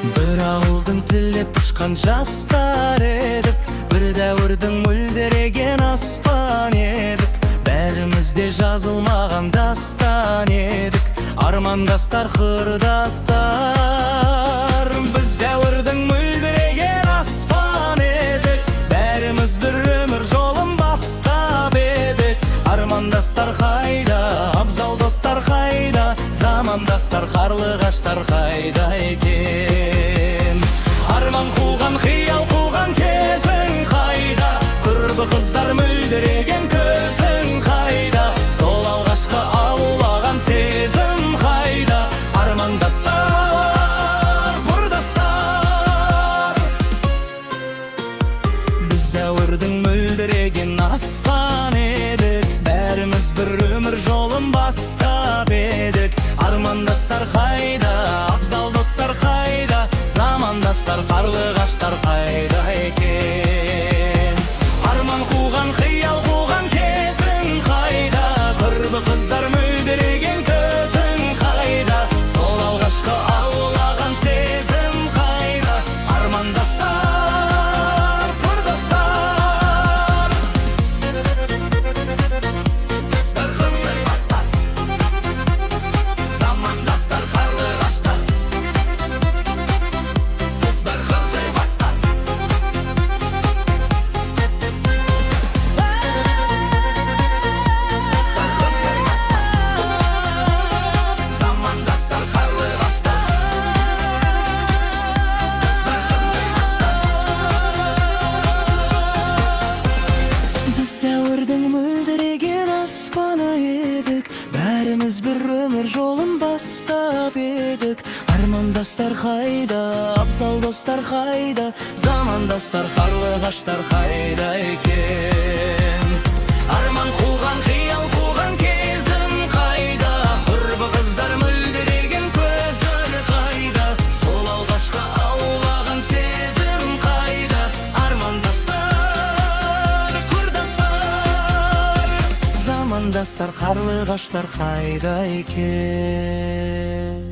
Bir ауылдың тілеп ұшқан жастар едік, бір дәуірдің мөлдіреген аспан едік. Бәрімізде жазылмаған дастан едік, армандастар, құрдастар. Біз дәуірдің мөлдіреген аспан едік, бәріміз бір өмір жолын бастап едік. Армандастар қайда, абзал достар қайда, замандастар, қарлығаштар қайда екен? Арман қуған, қиял қуған кезің қайда, құрбы қыздар мөлдіреген көзің қайда, сол алғашқы аулаған сезім қайда? Армандастар, құрдастар. Біз дәуірдің мөлдіреген аспан едік, бәріміз бір өмір жолын бастап едік. Армандастар қайда, абзал достар қайда, замандастар, қарлығаштар қайда екен? Арман қуған, қиял қуған кезің қайда, құрбы қыздар мөлдіреген көзің қайда, сол алғашқы аулаған сезім қайда? Армандастар, құрдастар. Достарым сәл бастар, замандастар, қарлығаштар. Достарым сәл бастар, достарым сәл бастар, замандастар, қарлығаштар. Достарым сәл бастар. Біз дәуірдің мөлдіреген аспаны едік, бәріміз бір өмір жолын бастап едік. Армандастар қайда, абзал достар қайда, замандастар, қарлығаштар қайда екен? Арман қуған, қиял қуған кезім қайда, құрбы қыздар мөлдіреген көзің қайда, сол алғашқы аулаған сезім қайда? Армандастар, құрдастар. Замандастар, қарлығаштар қайда екен?